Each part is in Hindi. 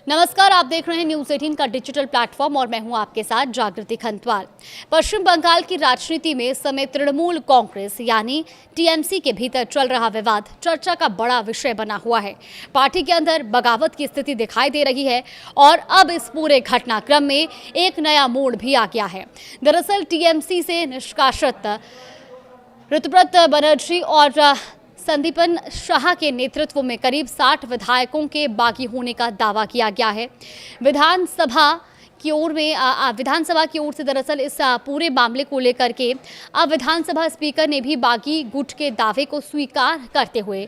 नमस्कार, आप देख रहे हैं न्यूज 18 का डिजिटल प्लेटफॉर्म और मैं हूं आपके साथ जागृति खंतवाल। पश्चिम बंगाल की राजनीति में इस समय तृणमूल कांग्रेस यानी टीएमसी के भीतर चल रहा विवाद चर्चा का बड़ा विषय बना हुआ है। पार्टी के अंदर बगावत की स्थिति दिखाई दे रही है और अब इस पूरे घटनाक्रम में एक नया मोड़ भी आ गया है। दरअसल टीएमसी से निष्कासित ऋतुव्रत बनर्जी और संदीपन शाह के नेतृत्व में करीब 60 विधायकों के बागी होने का दावा किया गया है। विधानसभा की ओर से दरअसल इस पूरे मामले को लेकर के अब विधानसभा स्पीकर ने भी बागी गुट के दावे को स्वीकार करते हुए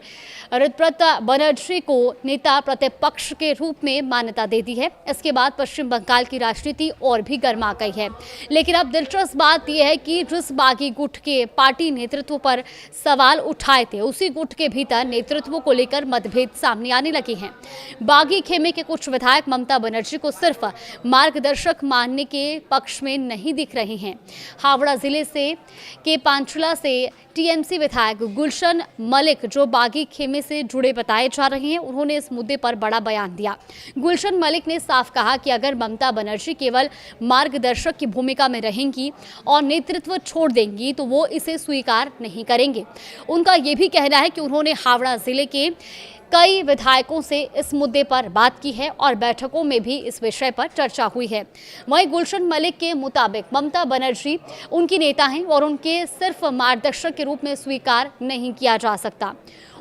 ऋतुव्रत बनर्जी को नेता प्रतिपक्ष के रूप में मान्यता दे दी है। इसके बाद पश्चिम बंगाल की राजनीति और भी गर्मा गई है। लेकिन अब दिलचस्प बात यह है कि जिस बागी गुट के पार्टी नेतृत्व पर सवाल उठाए थे, उसी गुट के भीतर नेतृत्व को लेकर मतभेद सामने आने लगे हैं। बागी खेमे के कुछ विधायक ममता बनर्जी को सिर्फ मार्गदर्शक मानने के पक्ष में नहीं दिख रहे हैं। हावड़ा जिले के पांचला से टीएमसी विधायक गुलशन मलिक, जो बागी खेमे से जुड़े बताए जा रहे हैं, उन्होंने इस मुद्दे पर बड़ा बयान दिया। गुलशन मलिक ने साफ कहा कि अगर ममता बनर्जी केवल मार्गदर्शक की भूमिका में रहेंगी और नेतृत्व छोड़ देंगी तो वो इसे स्वीकार नहीं करेंगे। उनका ये भी कहना है कि उन्होंने हावड़ा जिले के कई विधायकों से इस मुद्दे पर बात की है और बैठकों में भी इस विषय पर चर्चा हुई है। वहीं गुलशन मलिक के मुताबिक ममता बनर्जी उनकी नेता हैं और उनके सिर्फ मार्गदर्शक के रूप में स्वीकार नहीं किया जा सकता।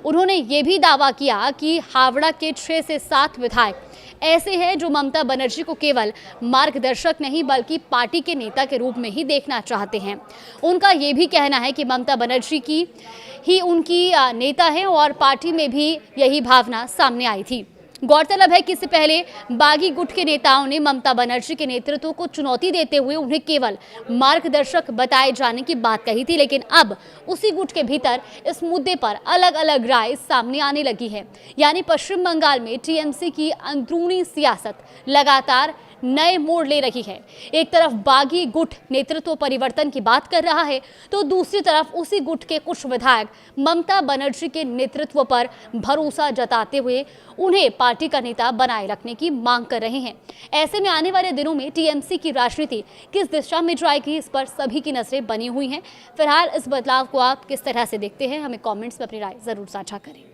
उन्होंने ये भी दावा किया कि हावड़ा के 6 से 7 विधायक ऐसे हैं जो ममता बनर्जी को केवल मार्गदर्शक नहीं बल्कि पार्टी के नेता के रूप में ही देखना चाहते हैं। उनका ये भी कहना है कि ममता बनर्जी की ही उनकी नेता है और पार्टी में भी यही भावना सामने आई थी। गौरतलब है कि इससे पहले बागी गुट के नेताओं ने ममता बनर्जी के नेतृत्व को चुनौती देते हुए उन्हें केवल मार्गदर्शक बताए जाने की बात कही थी। लेकिन अब उसी गुट के भीतर इस मुद्दे पर अलग अलग राय सामने आने लगी है। यानी पश्चिम बंगाल में टीएमसी की अंदरूनी सियासत लगातार नए मोड़ ले रही है। एक तरफ बागी गुट नेतृत्व परिवर्तन की बात कर रहा है तो दूसरी तरफ उसी गुट के कुछ विधायक ममता बनर्जी के नेतृत्व पर भरोसा जताते हुए उन्हें पार्टी का नेता बनाए रखने की मांग कर रहे हैं। ऐसे में आने वाले दिनों में टीएमसी की राजनीति किस दिशा में जाएगी, इस पर सभी की नजरें बनी हुई हैं। फिलहाल इस बदलाव को आप किस तरह से देखते हैं, हमें कॉमेंट्स में अपनी राय जरूर साझा करें।